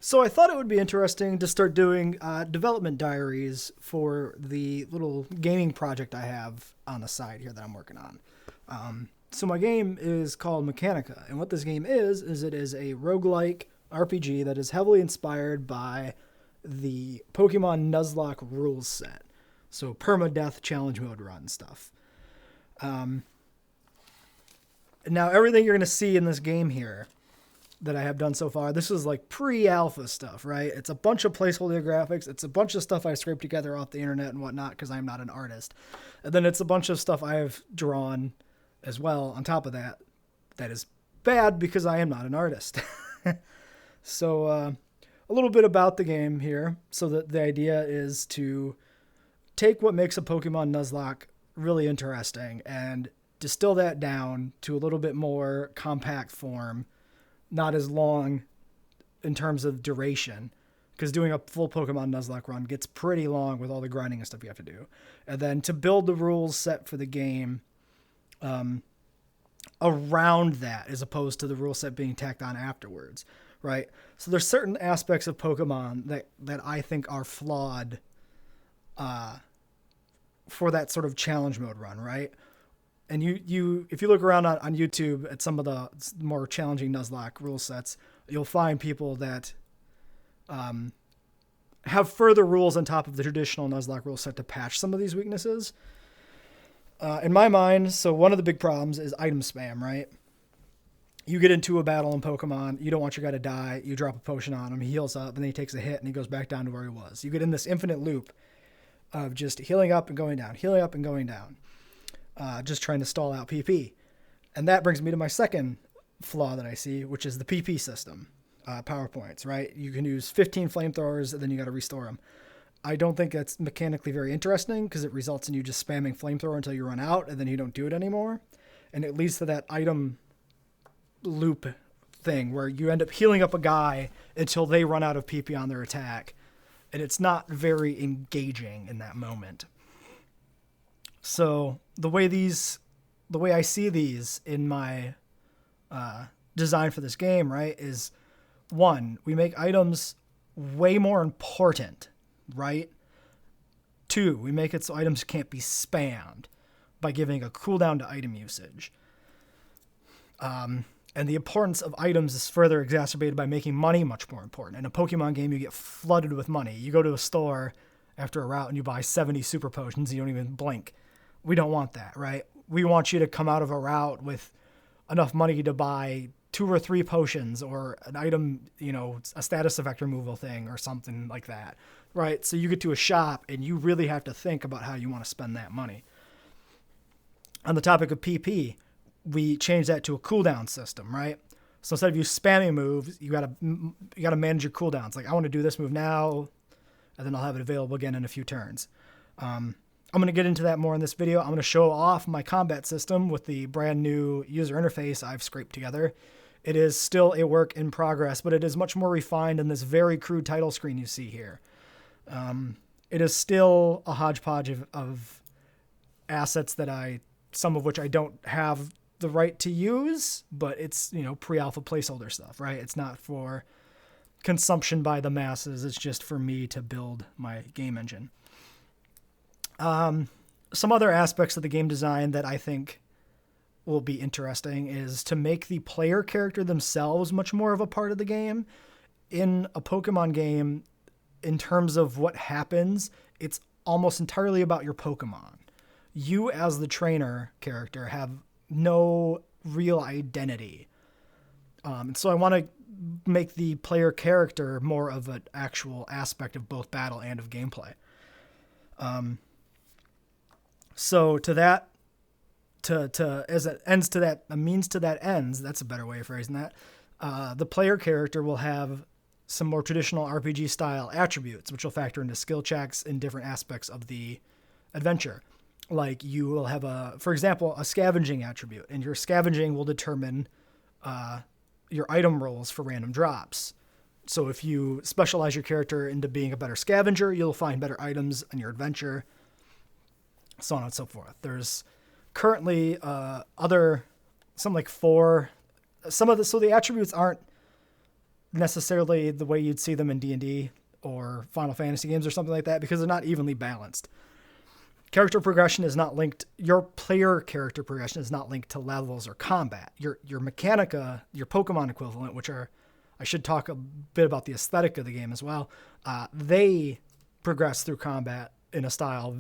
So I thought it would be interesting to start doing development diaries for the little gaming project I have on the side here that I'm working on. So my game is called Mekanika, and what this game is it is a roguelike RPG that is heavily inspired by the Pokemon Nuzlocke rules set. So perma-death challenge mode run stuff. Now everything you're going to see in this game here that I have done so far, this is like pre-alpha stuff, right? It's a bunch of placeholder graphics. It's a bunch of stuff I scraped together off the internet and whatnot because I'm not an artist. And then it's a bunch of stuff I have drawn as well on top of that. That is bad because I am not an artist. So a little bit about the game here. So that the idea is to take what makes a Pokemon Nuzlocke really interesting and distill that down to a little bit more compact form, not as long in terms of duration, because doing a full Pokemon Nuzlocke run gets pretty long with all the grinding and stuff you have to do. And then to build the rules set for the game around that, as opposed to the rule set being tacked on afterwards, right? So there's certain aspects of Pokemon that I think are flawed for that sort of challenge mode run, right? And you if you look around on YouTube at some of the more challenging Nuzlocke rule sets, you'll find people that have further rules on top of the traditional Nuzlocke rule set to patch some of these weaknesses. In my mind, so one of the big problems is item spam, right? You get into a battle in Pokemon, you don't want your guy to die, you drop a potion on him, he heals up, and then he takes a hit, and he goes back down to where he was. You get in this infinite loop of just healing up and going down, healing up and going down. Just trying to stall out PP. And that brings me to my second flaw that I see, which is the PP system, PowerPoints, right? You can use 15 flamethrowers and then you got to restore them. I don't think that's mechanically very interesting because it results in you just spamming flamethrower until you run out and then you don't do it anymore. And it leads to that item loop thing where you end up healing up a guy until they run out of PP on their attack. And it's not very engaging in that moment. So the way I see these in my design for this game, right, is one, we make items way more important, right? Two, we make it so items can't be spammed by giving a cooldown to item usage. And the importance of items is further exacerbated by making money much more important. In a Pokemon game, you get flooded with money. You go to a store after a route and you buy 70 super potions and you don't even blink. We don't want that, right? We want you to come out of a route with enough money to buy 2 or 3 potions or an item, a status effect removal thing or something like that, right? So you get to a shop and you really have to think about how you want to spend that money. On the topic of PP, we changed that to a cooldown system, right? So instead of you spamming moves, you gotta manage your cooldowns. Like, I want to do this move now, and then I'll have it available again in a few turns. I'm going to get into that more in this video. I'm going to show off my combat system with the brand new user interface I've scraped together. It is still a work in progress, but it is much more refined than this very crude title screen you see here. It is still a hodgepodge of assets some of which I don't have the right to use, but it's, pre-alpha placeholder stuff, right? It's not for consumption by the masses. It's just for me to build my game engine. Some other aspects of the game design that I think will be interesting is to make the player character themselves much more of a part of the game. In a Pokemon game, in terms of what happens, it's almost entirely about your Pokemon. You as the trainer character have no real identity. And so I want to make the player character more of an actual aspect of both battle and of gameplay. So as it ends to that, a means to that ends, that's a better way of phrasing that. The player character will have some more traditional RPG style attributes, which will factor into skill checks in different aspects of the adventure. Like you will have for example, a scavenging attribute, and your scavenging will determine your item rolls for random drops. So if you specialize your character into being a better scavenger, you'll find better items in your adventure, so on and so forth. There's currently so the attributes aren't necessarily the way you'd see them in D&D or Final Fantasy games or something like that, because they're not evenly balanced. Character progression is not linked, your player character progression is not linked to levels or combat. Your Mekanika, your Pokemon equivalent, which are, I should talk a bit about the aesthetic of the game as well, they progress through combat in a style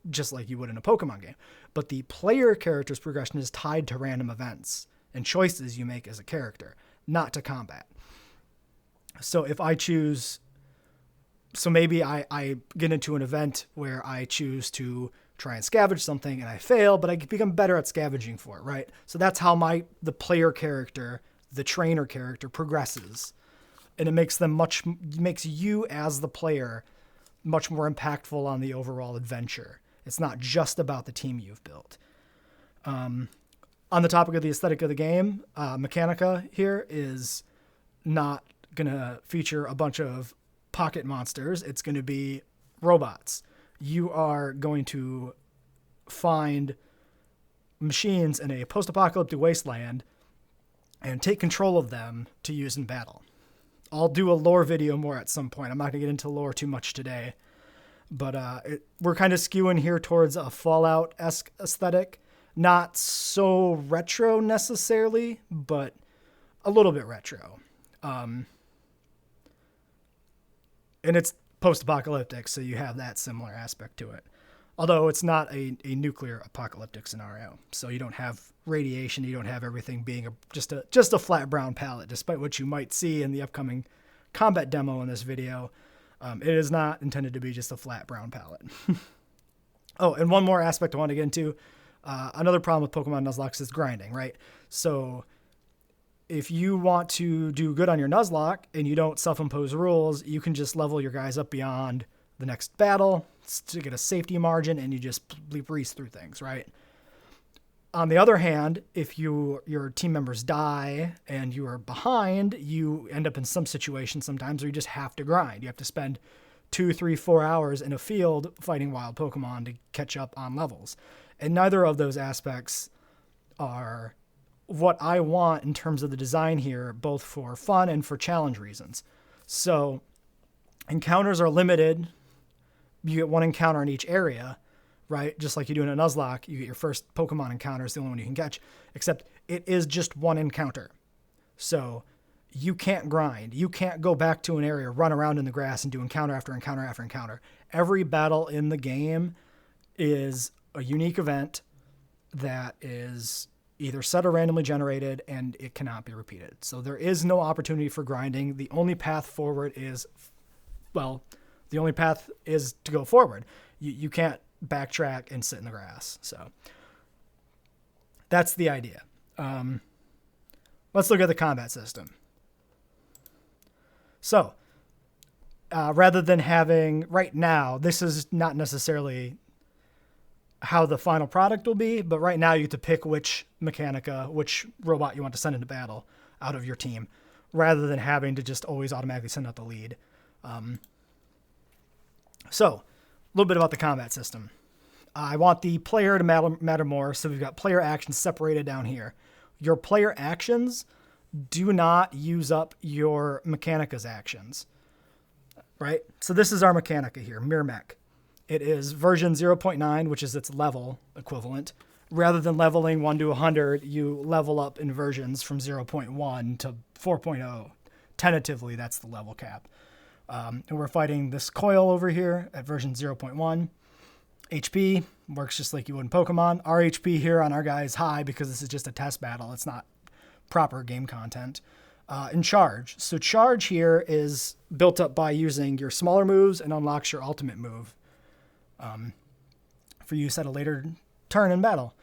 just like you would in a Pokemon game. But the player character's progression is tied to random events and choices you make as a character, not to combat. So if I choose, so maybe I get into an event where I choose to try and scavenge something and I fail, but I become better at scavenging for it, right? So that's how the player character, the trainer character progresses. And it makes makes you as the player much more impactful on the overall adventure. It's not just about the team you've built. On the topic of the aesthetic of the game, Mekanika here is not going to feature a bunch of pocket monsters. It's going to be robots. You are going to find machines in a post-apocalyptic wasteland and take control of them to use in battle. I'll do a lore video more at some point. I'm not going to get into lore too much today. But we're kind of skewing here towards a Fallout-esque aesthetic. Not so retro necessarily, but a little bit retro. And it's post-apocalyptic, so you have that similar aspect to it. Although it's not a nuclear apocalyptic scenario. So you don't have radiation, you don't have everything being just a flat brown palette, despite what you might see in the upcoming combat demo in this video. It is not intended to be just a flat brown palette. Oh, and one more aspect I want to get into. Another problem with Pokemon Nuzlocke is grinding, right? So if you want to do good on your Nuzlocke and you don't self-impose rules, you can just level your guys up beyond the next battle to get a safety margin, and you just breeze through things, right? On the other hand, if your team members die and you are behind, you end up in some situations sometimes where you just have to grind. You have to spend 2, 3, 4 hours in a field fighting wild Pokemon to catch up on levels. And neither of those aspects are what I want in terms of the design here, both for fun and for challenge reasons. So encounters are limited. You get one encounter in each area, right? Just like you do in a Nuzlocke, you get your first Pokemon encounter is the only one you can catch, except it is just one encounter. So you can't grind. You can't go back to an area, run around in the grass and do encounter after encounter after encounter. Every battle in the game is a unique event that is either set or randomly generated, and it cannot be repeated. So there is no opportunity for grinding. The only path forward is, the only path is to go forward. You can't backtrack and sit in the grass. So that's the idea. Let's look at the combat system. So rather than having right now, this is not necessarily how the final product will be, but right now you get to pick which Mekanika, which robot you want to send into battle out of your team, rather than having to just always automatically send out the lead. So a little bit about the combat system. I want the player to matter more, so we've got player actions separated down here. Your player actions do not use up your Mekanika's actions, right? So this is our Mekanika here, Myrmec. It is version 0.9, which is its level equivalent. Rather than leveling 1 to 100, you level up in versions from 0.1 to 4.0. Tentatively, that's the level cap. And we're fighting this coil over here at version 0.1. HP works just like you would in Pokemon. Our HP here on our guy is high because this is just a test battle. It's not proper game content. And charge. So charge here is built up by using your smaller moves and unlocks your ultimate move for use at a later turn in battle.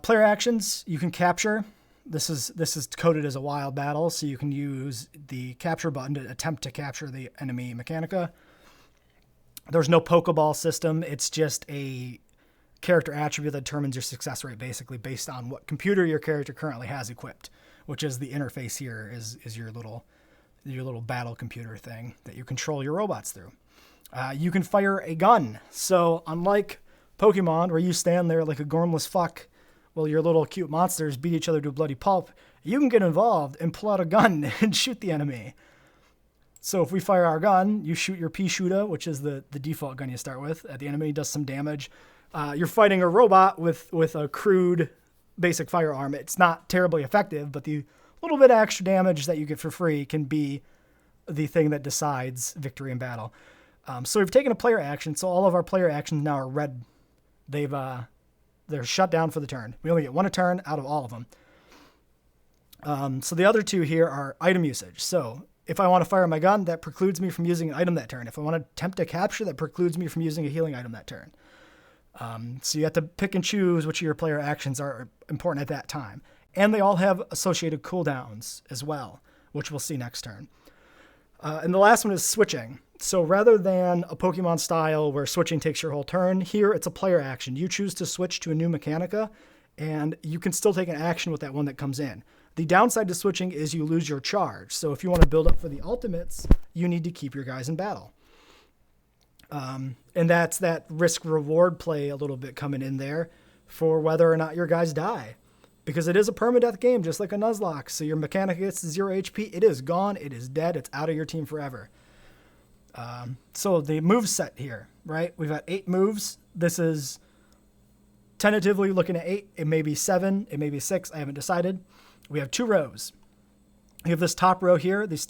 Player actions, you can capture. This is coded as a wild battle, so you can use the capture button to attempt to capture the enemy Mekanika. There's no Pokeball system. It's just a character attribute that determines your success rate, basically based on what computer your character currently has equipped, which is the interface here is your little battle computer thing that you control your robots through. You can fire a gun. So unlike Pokemon, where you stand there like a gormless fuck while your little cute monsters beat each other to a bloody pulp, you can get involved and pull out a gun and shoot the enemy. So if we fire our gun, you shoot your pea shooter, which is the default gun you start with. At the enemy does some damage. You're fighting a robot with a crude basic firearm. It's not terribly effective, but the little bit of extra damage that you get for free can be the thing that decides victory in battle. So we've taken a player action, so all of our player actions now are red. They're shut down for the turn. We only get one a turn out of all of them. So the other two here are item usage. So if I want to fire my gun, that precludes me from using an item that turn. If I want to attempt a capture, that precludes me from using a healing item that turn. So you have to pick and choose which of your player actions are important at that time. And they all have associated cooldowns as well, which we'll see next turn. And the last one is switching. So rather than a Pokemon style where switching takes your whole turn, here it's a player action. You choose to switch to a new Mekanika, and you can still take an action with that one that comes in. The downside to switching is you lose your charge. So if you want to build up for the ultimates, you need to keep your guys in battle. And that's that risk-reward play a little bit coming in there for whether or not your guys die. Because it is a perma-death game, just like a Nuzlocke. So your Mekanika gets to 0 HP. It is gone. It is dead. It's out of your team forever. So the move set here, right? We've got 8 moves. This is tentatively looking at 8. It may be 7. It may be 6. I haven't decided. We have 2 rows. We have this top row here. These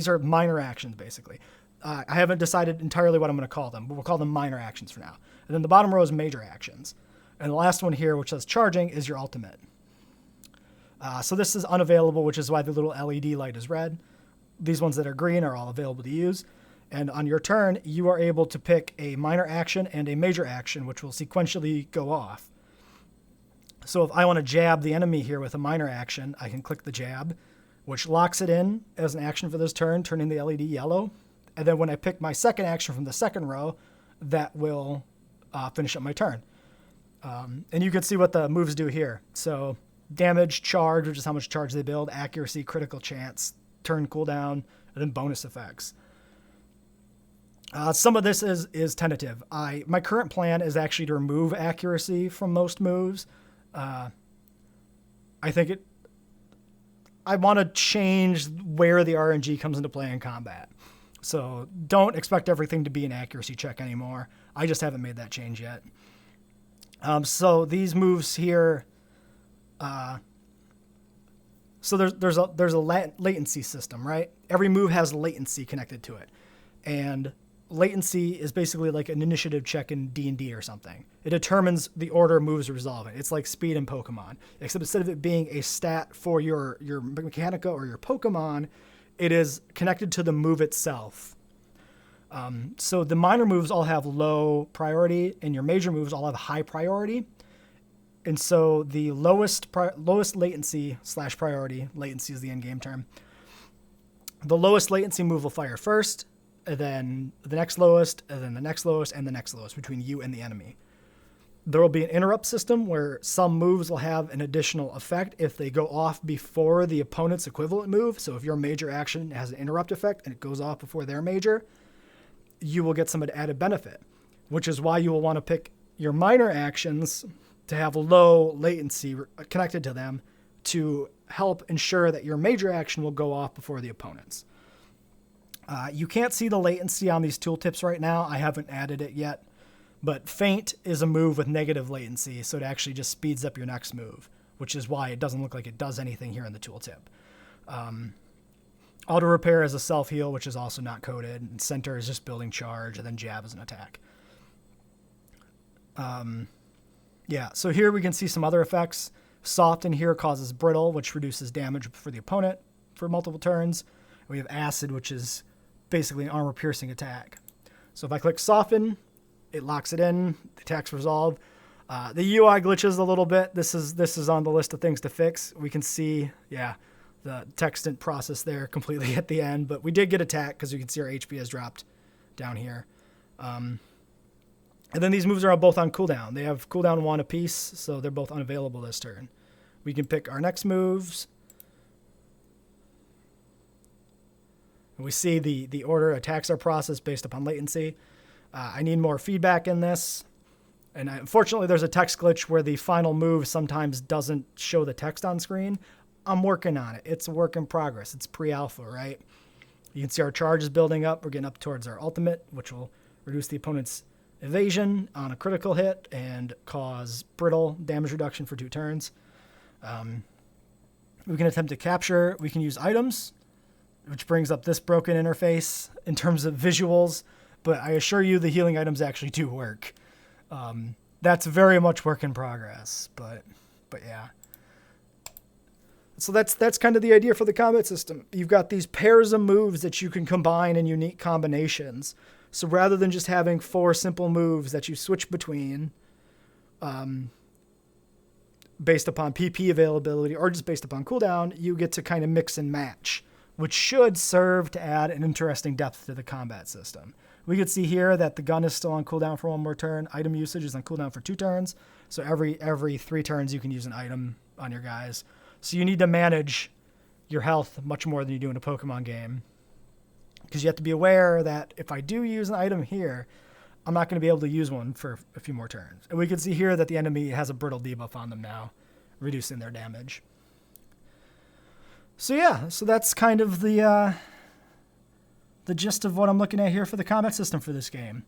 are minor actions, basically. I haven't decided entirely what I'm going to call them, but we'll call them minor actions for now. And then the bottom row is major actions. And the last one here, which says charging, is your ultimate. So this is unavailable, which is why the little LED light is red. These ones that are green are all available to use. And on your turn, you are able to pick a minor action and a major action, which will sequentially go off. So if I want to jab the enemy here with a minor action, I can click the jab, which locks it in as an action for this turn, turning the LED yellow. And then when I pick my second action from the second row, that will finish up my turn. And you can see what the moves do here. So damage, charge, which is how much charge they build, accuracy, critical chance, turn cooldown, and then bonus effects. Some of this is tentative. My current plan is actually to remove accuracy from most moves. I want to change where the RNG comes into play in combat. So don't expect everything to be an accuracy check anymore. I just haven't made that change yet. So these moves here, so there's a latency system, right? Every move has latency connected to it. And latency is basically like an initiative check in D&D or something. It determines the order moves resolve it. It's like speed in Pokemon, except instead of it being a stat for your Mekanika or your Pokemon, it is connected to the move itself. So the minor moves all have low priority, and your major moves all have high priority. And so the lowest latency / priority, latency is the end-game term, the lowest latency move will fire first, and then the next lowest, and then the next lowest, and the next lowest between you and the enemy. There will be an interrupt system where some moves will have an additional effect if they go off before the opponent's equivalent move. So if your major action has an interrupt effect and it goes off before their major, you will get some added benefit, which is why you will want to pick your minor actions to have low latency connected to them to help ensure that your major action will go off before the opponent's. You can't see the latency on these tooltips right now. I haven't added it yet. But Feint is a move with negative latency, so it actually just speeds up your next move, which is why it doesn't look like it does anything here in the tooltip. Auto Repair is a self-heal, which is also not coded. And Center is just building charge, and then Jab is an attack. So here we can see some other effects. Soft in here causes Brittle, which reduces damage for the opponent for multiple turns. We have Acid, which is basically an armor-piercing attack. So if I click Soften, it locks it in, the attack's resolve. The UI glitches a little bit. This is on the list of things to fix. We can see, the text didn't process there completely at the end, but we did get attacked because you can see our HP has dropped down here. And then these moves are both on cooldown. They have cooldown 1 apiece, so they're both unavailable this turn. We can pick our next moves. And we see the order attacks are processed based upon latency. I need more feedback in this. And unfortunately, there's a text glitch where the final move sometimes doesn't show the text on screen. I'm working on it. It's a work in progress. It's pre-alpha, right? You can see our charges building up. We're getting up towards our ultimate, which will reduce the opponent's evasion on a critical hit and cause brittle damage reduction for 2 turns. We can attempt to capture. We can use items, which brings up this broken interface in terms of visuals, but I assure you the healing items actually do work. That's very much work in progress, but yeah. So that's kind of the idea for the combat system. You've got these pairs of moves that you can combine in unique combinations. So rather than just having 4 simple moves that you switch between, based upon PP availability or just based upon cooldown, you get to kind of mix and match, which should serve to add an interesting depth to the combat system. We could see here that the gun is still on cooldown for 1 more turn. Item usage is on cooldown for 2 turns. So every 3 turns you can use an item on your guys. So you need to manage your health much more than you do in a Pokemon game. Because you have to be aware that if I do use an item here, I'm not going to be able to use one for a few more turns. And we can see here that the enemy has a brittle debuff on them now, reducing their damage. So yeah, so that's kind of the gist of what I'm looking at here for the combat system for this game.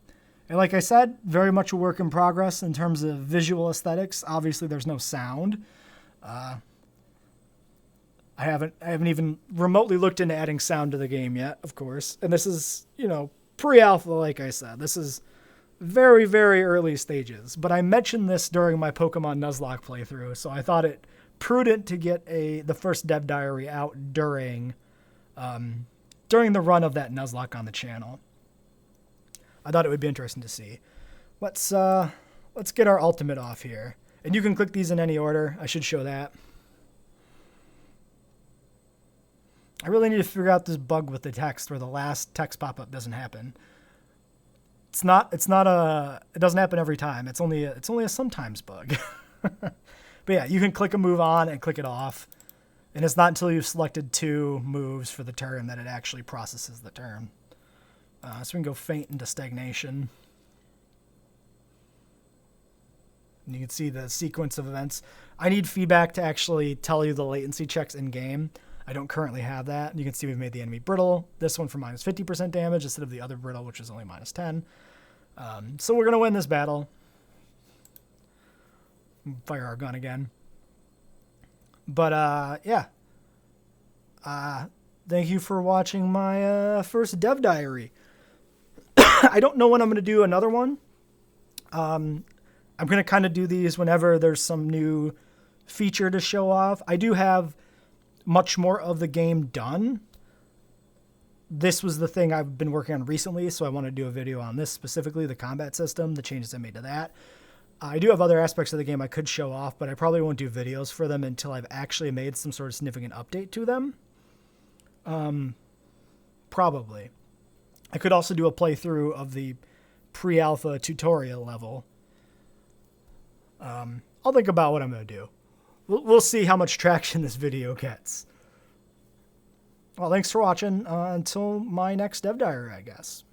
And like I said, very much a work in progress in terms of visual aesthetics. Obviously, there's no sound. I haven't even remotely looked into adding sound to the game yet, of course. And this is, pre-alpha, like I said. This is very, very early stages. But I mentioned this during my Pokemon Nuzlocke playthrough, so I thought it prudent to get the first dev diary out during the run of that Nuzlocke on the channel. I thought it would be interesting to see. Let's get our ultimate off here. And you can click these in any order. I should show that. I really need to figure out this bug with the text where the last text pop-up doesn't happen. It doesn't happen every time. It's only a sometimes bug. But yeah, you can click a move on and click it off. And it's not until you've selected 2 moves for the turn that it actually processes the turn. So we can go faint into stagnation. And you can see the sequence of events. I need feedback to actually tell you the latency checks in-game. I don't currently have that. You can see we've made the enemy brittle. This one for minus 50% damage instead of the other brittle, which is only minus 10. So we're going to win this battle. Fire our gun again. But, yeah. Thank you for watching my first dev diary. I don't know when I'm going to do another one. I'm going to kind of do these whenever there's some new feature to show off. I do have much more of the game done. This was the thing I've been working on recently, so I want to do a video on this specifically, the combat system, the changes I made to that. I do have other aspects of the game I could show off, but I probably won't do videos for them until I've actually made some sort of significant update to them. Probably. I could also do a playthrough of the pre-alpha tutorial level. I'll think about what I'm going to do. We'll see how much traction this video gets. Well, thanks for watching. Until my next dev diary, I guess.